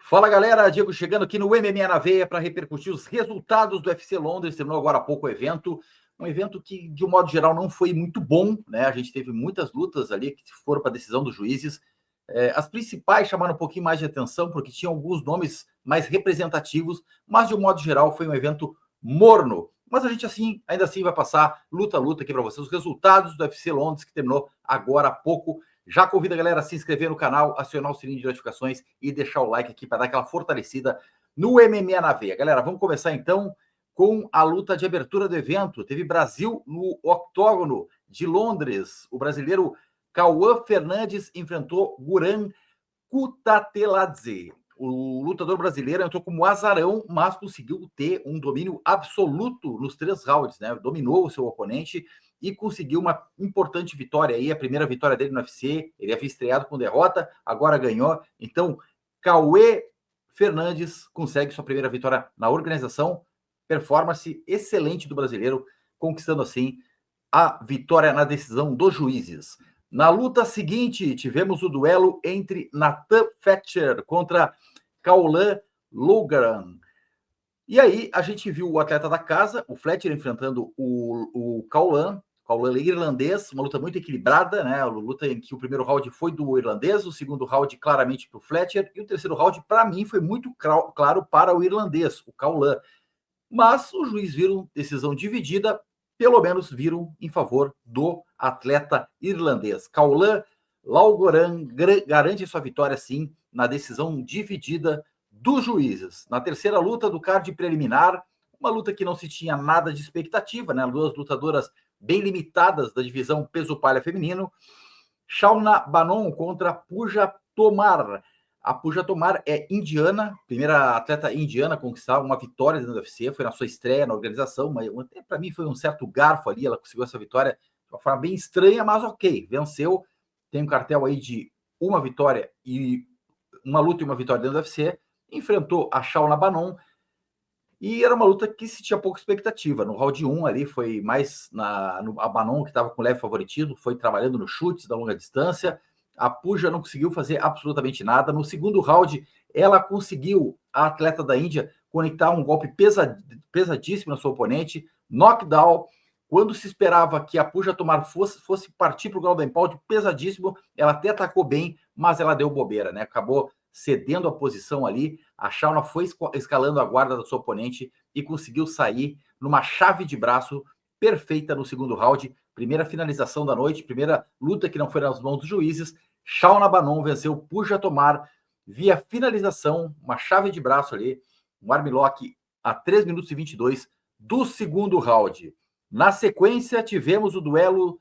Fala galera, Diego chegando aqui no MMA na Veia para repercutir os resultados do UFC Londres. Terminou agora há pouco o evento, um evento que de um modo geral não foi muito bom, né? A gente teve muitas lutas ali que foram para a decisão dos juízes. As principais chamaram um pouquinho mais de atenção porque tinham alguns nomes mais representativos, mas de um modo geral foi um evento morno. Mas a gente ainda assim vai passar luta a luta aqui para vocês os resultados do UFC Londres que terminou agora há pouco. Já convido a galera a se inscrever no canal, acionar o sininho de notificações e deixar o like aqui para dar aquela fortalecida no MMA na Veia. Galera, vamos começar então com a luta de abertura do evento. Teve Brasil no octógono de Londres. O brasileiro Cauã Fernandes enfrentou Guran Kutateladze. O lutador brasileiro entrou como azarão, mas conseguiu ter um domínio absoluto nos 3 rounds, né? Dominou o seu oponente e conseguiu uma importante vitória aí, a primeira vitória dele no UFC. Ele havia estreado com derrota, agora ganhou. Então, Cauê Fernandes consegue sua primeira vitória na organização. Performance excelente do brasileiro, conquistando assim a vitória na decisão dos juízes. Na luta seguinte, tivemos o duelo entre Nathan Fletcher contra Kaulan Lougaran. E aí, a gente viu o atleta da casa, o Fletcher, enfrentando o Kaulan irlandês, uma luta muito equilibrada, né? A luta em que o primeiro round foi do irlandês, o segundo round claramente para o Fletcher, e o terceiro round, para mim, foi muito claro para o irlandês, o Kaulan. Mas o juiz viram decisão dividida, pelo menos viram em favor do atleta irlandês. Kaulan Lougaran garante sua vitória, sim, na decisão dividida dos juízes. Na terceira luta do card preliminar, uma luta que não se tinha nada de expectativa, né? 2 lutadoras bem limitadas da divisão peso-palha feminino. Shauna Banon contra Pooja Tomar. A Pooja Tomar é indiana, primeira atleta indiana a conquistar uma vitória dentro do UFC, foi na sua estreia na organização, mas para mim foi um certo garfo ali, ela conseguiu essa vitória de uma forma bem estranha, mas ok, venceu, tem um cartel aí de uma vitória e uma luta e uma vitória dentro do UFC, enfrentou a Shauna Banon, e era uma luta que se tinha pouca expectativa. No round 1 ali foi mais a Banon, que estava com leve favoritismo, foi trabalhando nos chutes da longa distância. A Pooja não conseguiu fazer absolutamente nada. No segundo round, ela conseguiu, a atleta da Índia, conectar um golpe pesadíssimo na sua oponente, knockdown. Quando se esperava que a Pooja Tomar fosse partir para o Golden Pound, pesadíssimo, ela até atacou bem, mas ela deu bobeira, né? Acabou cedendo a posição ali. A Shauna foi escalando a guarda da sua oponente e conseguiu sair numa chave de braço perfeita no segundo round. Primeira finalização da noite, primeira luta que não foi nas mãos dos juízes. Shauna Banon venceu Pooja Tomar via finalização, uma chave de braço ali, um armlock a 3 minutos e 22 do segundo round. Na sequência, tivemos o duelo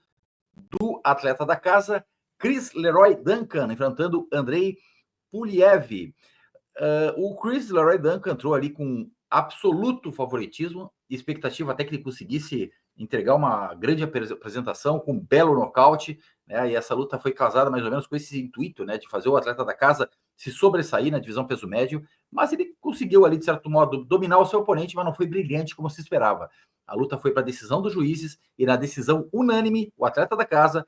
do atleta da casa, Chris Leroy Duncan, enfrentando Andrei Puliev. O Chris Leroy Duncan entrou ali com absoluto favoritismo, expectativa até que ele conseguisse entregar uma grande apresentação com um belo nocaute, né? E essa luta foi casada mais ou menos com esse intuito, né, de fazer o atleta da casa se sobressair na divisão peso médio, mas ele conseguiu ali, de certo modo, dominar o seu oponente, mas não foi brilhante como se esperava. A luta foi para a decisão dos juízes e na decisão unânime, o atleta da casa,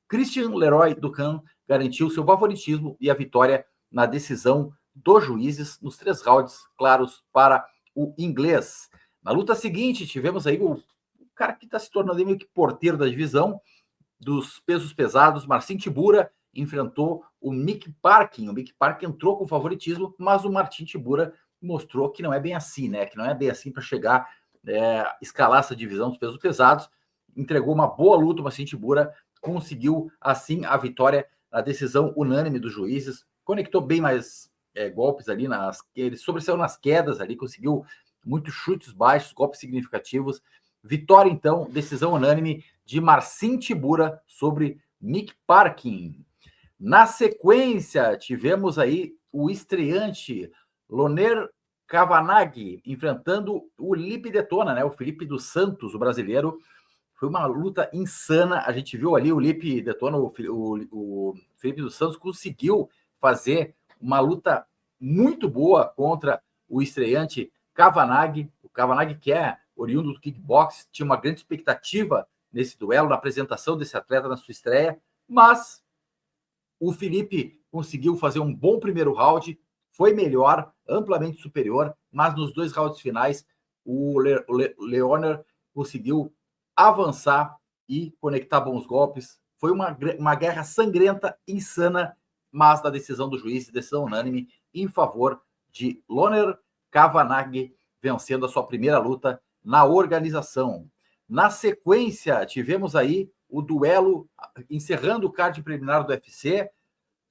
Christian Leroy Duncan, garantiu seu favoritismo e a vitória na decisão dos juízes nos 3 rounds claros para o inglês. Na luta seguinte, tivemos aí o cara que está se tornando meio que porteiro da divisão dos pesos pesados, Marcin Tybura, enfrentou o Mick Parkin. O Mick Parkin entrou com favoritismo, mas o Marcin Tybura mostrou que não é bem assim, né? Que não é bem assim para chegar, escalar essa divisão dos pesos pesados. Entregou uma boa luta, o Marcin Tybura conseguiu, assim, a vitória na decisão unânime dos juízes. Conectou bem mais golpes ali, ele sobressaiu nas quedas ali, conseguiu muitos chutes baixos, golpes significativos. Vitória, então, decisão unânime de Marcin Tybura sobre Mick Parkin. Na sequência, tivemos aí o estreante Loner Kavanagh enfrentando o Lipe Detona, né? O Felipe dos Santos, o brasileiro. Foi uma luta insana. A gente viu ali o Lipe Detona, o Felipe dos Santos conseguiu fazer uma luta muito boa contra o estreante Kavanagh. O Kavanagh, que é oriundo do kickbox, tinha uma grande expectativa nesse duelo, na apresentação desse atleta na sua estreia, mas o Felipe conseguiu fazer um bom primeiro round, foi melhor, amplamente superior, mas nos 2 rounds finais, o Leonard conseguiu avançar e conectar bons golpes. Foi uma guerra sangrenta, insana, mas da decisão do juiz, decisão unânime, em favor de Loner Kavanagh, vencendo a sua primeira luta na organização. Na sequência, tivemos aí o duelo, encerrando o card preliminar do UFC,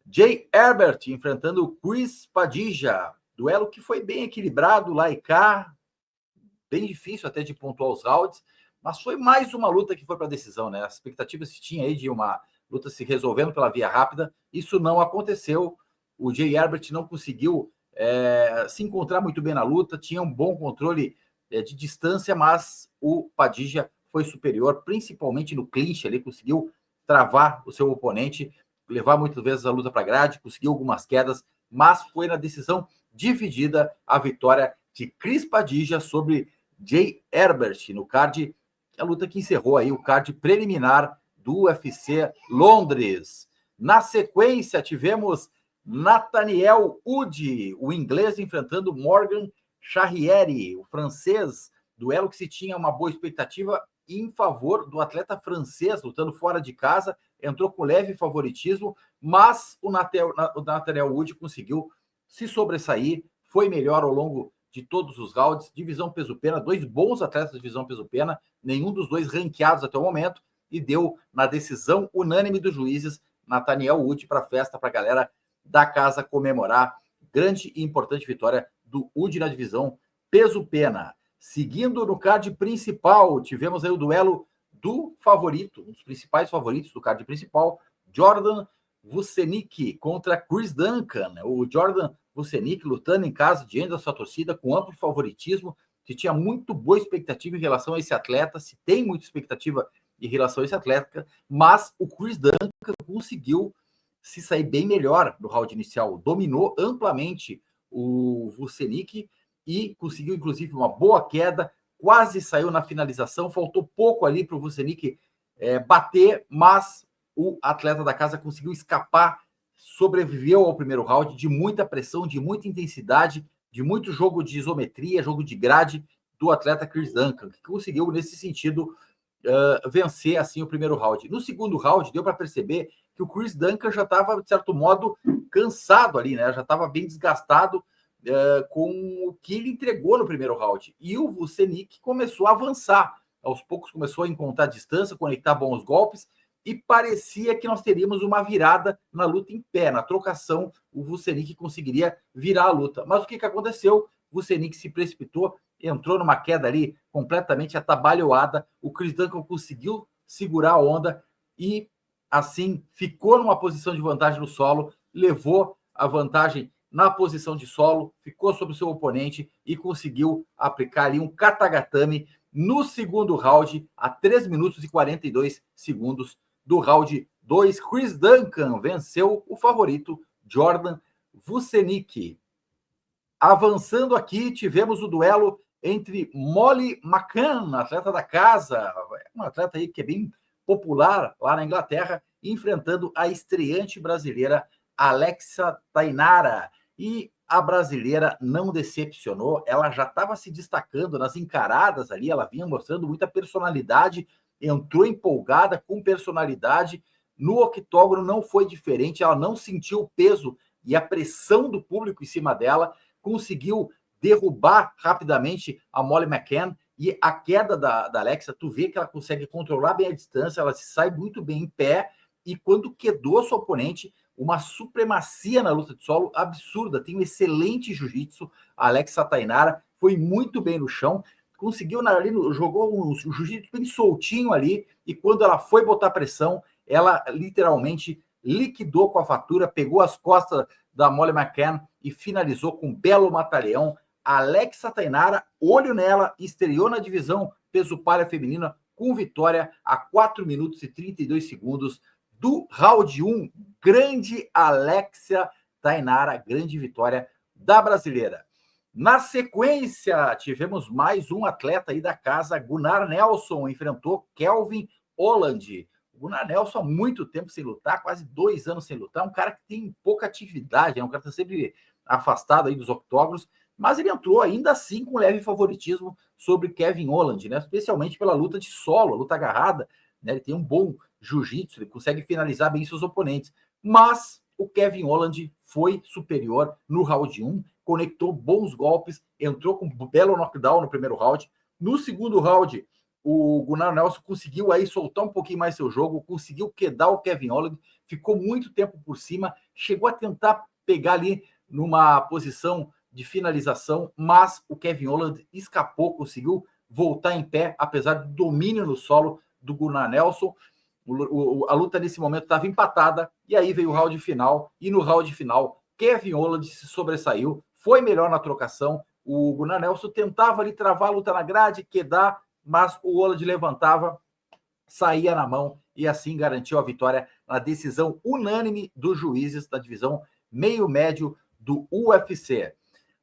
Jay Herbert enfrentando Chris Padilla. Duelo que foi bem equilibrado, lá e cá, bem difícil até de pontuar os rounds, mas foi mais uma luta que foi para a decisão, né? As expectativas se tinha aí de uma luta se resolvendo pela via rápida, isso não aconteceu. O Jay Herbert não conseguiu se encontrar muito bem na luta, tinha um bom controle de distância, mas o Padilla foi superior, principalmente no clinch, ele conseguiu travar o seu oponente, levar muitas vezes a luta para a grade, conseguiu algumas quedas, mas foi na decisão dividida a vitória de Chris Padilla sobre Jay Herbert no card, a luta que encerrou aí o card preliminar do UFC Londres. Na sequência, tivemos Nathaniel Wood, o inglês, enfrentando Morgan Charriere, o francês, duelo que se tinha uma boa expectativa em favor do atleta francês, lutando fora de casa, entrou com leve favoritismo, mas o Nathaniel Wood conseguiu se sobressair, foi melhor ao longo de todos os rounds, divisão peso-pena, 2 bons atletas de divisão peso-pena, nenhum dos 2 ranqueados até o momento, e deu na decisão unânime dos juízes, Nathaniel Wood para a festa, para a galera da casa comemorar. Grande e importante vitória do Wood na divisão peso-pena. Seguindo no card principal, tivemos aí o duelo do favorito, um dos principais favoritos do card principal, Jordan Vucenic contra Chris Duncan. O Jordan Vucenic lutando em casa diante da sua torcida com amplo favoritismo, que tinha muito boa expectativa em relação a esse atleta, se tem muita expectativa em relação a esse atleta, mas o Chris Duncan conseguiu se sair bem melhor no round inicial, dominou amplamente o Vucenic e conseguiu, inclusive, uma boa queda, quase saiu na finalização, faltou pouco ali para o Vucenic bater, mas o atleta da casa conseguiu escapar, sobreviveu ao primeiro round de muita pressão, de muita intensidade, de muito jogo de isometria, jogo de grade do atleta Chris Duncan, que conseguiu, nesse sentido, vencer assim o primeiro round. No segundo round, deu para perceber que o Chris Duncan já estava, de certo modo, cansado ali, né? Já estava bem desgastado com o que ele entregou no primeiro round. E o Vucenic começou a avançar. Aos poucos começou a encontrar distância, conectar bons golpes, e parecia que nós teríamos uma virada na luta em pé. Na trocação, o Vucenic conseguiria virar a luta. Mas o que aconteceu? O Vucenic se precipitou, entrou numa queda ali completamente atabalhoada. O Chris Duncan conseguiu segurar a onda e, assim, ficou numa posição de vantagem no solo, levou a vantagem na posição de solo, ficou sobre o seu oponente e conseguiu aplicar ali um katagatame no segundo round, a 3 minutos e 42 segundos do round 2. Chris Duncan venceu o favorito Jordan Vucenic. Avançando aqui, tivemos o duelo entre Molly McCann, atleta da casa, uma atleta aí que é bem popular lá na Inglaterra, enfrentando a estreante brasileira Alexa Tainara. E a brasileira não decepcionou, ela já estava se destacando nas encaradas ali, ela vinha mostrando muita personalidade, entrou empolgada com personalidade. No octógono não foi diferente, ela não sentiu o peso e a pressão do público em cima dela, conseguiu derrubar rapidamente a Molly McCann, e a queda da Alexa, tu vê que ela consegue controlar bem a distância, ela se sai muito bem em pé, e quando quedou seu oponente, uma supremacia na luta de solo absurda, tem um excelente jiu-jitsu, a Alexa Tainara foi muito bem no chão, conseguiu ali, jogou um jiu-jitsu bem soltinho ali, e quando ela foi botar pressão, ela literalmente liquidou com a fatura, pegou as costas da Molly McCann e finalizou com um belo mata-leão. Alexa Tainara, olho nela, estreou na divisão peso-palha feminina com vitória a 4 minutos e 32 segundos do round 1. Grande Alexa Tainara, grande vitória da brasileira. Na sequência, tivemos mais um atleta aí da casa, Gunnar Nelson, enfrentou Kelvin Holland. O Gunnar Nelson há muito tempo sem lutar, quase 2 anos sem lutar, um cara que tem pouca atividade, um cara que está sempre afastado aí dos octógonos, mas ele entrou ainda assim com leve favoritismo sobre Kevin Holland, né? Especialmente pela luta de solo, a luta agarrada, né? Ele tem um bom jiu-jitsu, ele consegue finalizar bem seus oponentes, mas o Kevin Holland foi superior no round 1, conectou bons golpes, entrou com um belo knockdown no primeiro round. No segundo round, o Gunnar Nelson conseguiu aí soltar um pouquinho mais seu jogo, conseguiu quedar o Kevin Holland, ficou muito tempo por cima, chegou a tentar pegar ali numa posição de finalização, mas o Kevin Holland escapou, conseguiu voltar em pé, apesar do domínio no solo do Gunnar Nelson. A luta nesse momento estava empatada, e aí veio o round final, e no round final, Kevin Holland se sobressaiu, foi melhor na trocação, o Gunnar Nelson tentava ali travar a luta na grade, quedar, mas o Holland levantava, saía na mão, e assim garantiu a vitória na decisão unânime dos juízes da divisão meio-médio do UFC.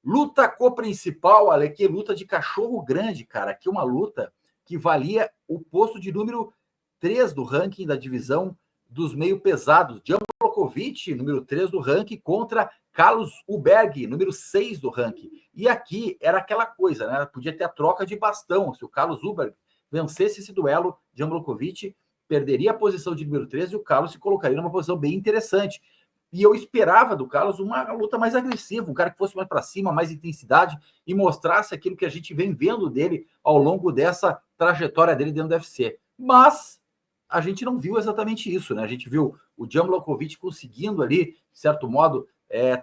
Luta co-principal, Ale, que luta de cachorro grande, cara, que uma luta que valia o posto de número 3 do ranking da divisão dos meio pesados. Jan Blachowicz, número 3 do ranking, contra Carlos Ulberg, número 6 do ranking. E aqui era aquela coisa, né? Podia ter a troca de bastão. Se o Carlos Ulberg vencesse esse duelo, Jan Blachowicz perderia a posição de número 3 e o Carlos se colocaria numa posição bem interessante. E eu esperava do Carlos uma luta mais agressiva, um cara que fosse mais para cima, mais intensidade e mostrasse aquilo que a gente vem vendo dele ao longo dessa trajetória dele dentro do UFC. Mas a gente não viu exatamente isso, né? A gente viu o Jan Blachowicz conseguindo ali, de certo modo,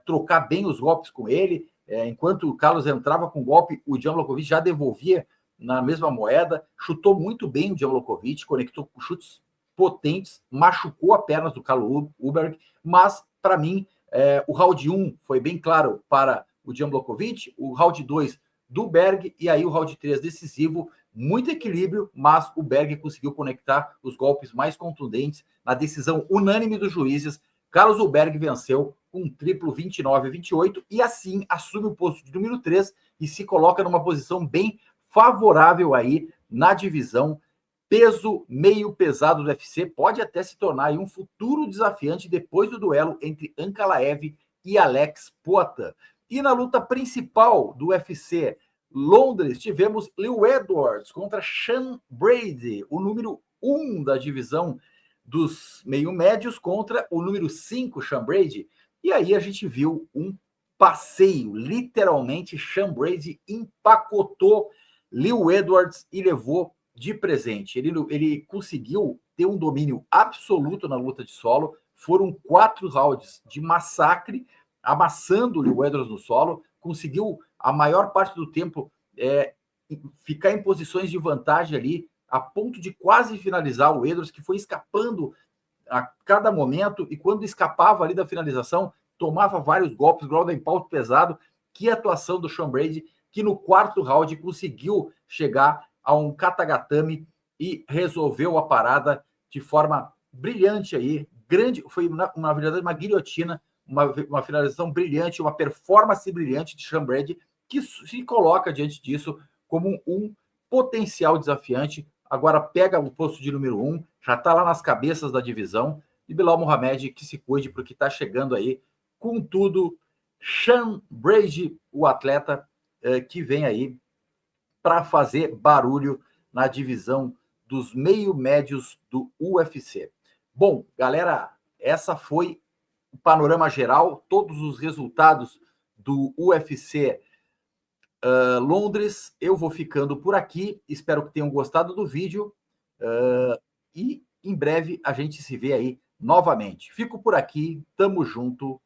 trocar bem os golpes com ele. Enquanto o Carlos entrava com golpe, o Jan Blachowicz já devolvia na mesma moeda, chutou muito bem o Jan Blachowicz, conectou com chutes potentes, machucou a perna do Carlos Ulberg, mas para mim, o round 1 foi bem claro para o Jan Blachowicz, o round 2 do Berg, e aí o round 3 decisivo, muito equilíbrio, mas o Berg conseguiu conectar os golpes mais contundentes na decisão unânime dos juízes. Carlos Ulberg venceu com um triplo 29-28 e assim assume o posto de número 3 e se coloca numa posição bem favorável aí na divisão peso meio pesado do UFC, pode até se tornar aí um futuro desafiante depois do duelo entre Ankalaev e Alex Poatan. E na luta principal do UFC, Londres, tivemos Lew Edwards contra Sean Brady, o número 1 da divisão dos meio-médios contra o número 5, Sean Brady. E aí a gente viu um passeio, literalmente, Sean Brady empacotou Lew Edwards e levou de presente. Ele conseguiu ter um domínio absoluto na luta de solo. Foram 4 rounds de massacre, amassando o Lew Edwards no solo. Conseguiu, a maior parte do tempo, ficar em posições de vantagem ali, a ponto de quase finalizar o Edwards, que foi escapando a cada momento, e quando escapava ali da finalização, tomava vários golpes, ground and pound pesado. Que atuação do Sean Brady, que no 4º round conseguiu chegar a um katagatame e resolveu a parada de forma brilhante aí, grande, foi na verdade uma guilhotina, uma finalização brilhante, uma performance brilhante de Sean Brady, que se coloca diante disso como um potencial desafiante. Agora pega o posto de número 1, já está lá nas cabeças da divisão, e Belal Muhammad que se cuide, porque está chegando aí com tudo. Sean Brady, o atleta que vem aí para fazer barulho na divisão dos meio-médios do UFC. Bom, galera, essa foi o panorama geral, todos os resultados do UFC Londres. Eu vou ficando por aqui, espero que tenham gostado do vídeo e em breve a gente se vê aí novamente. Fico por aqui, tamo junto,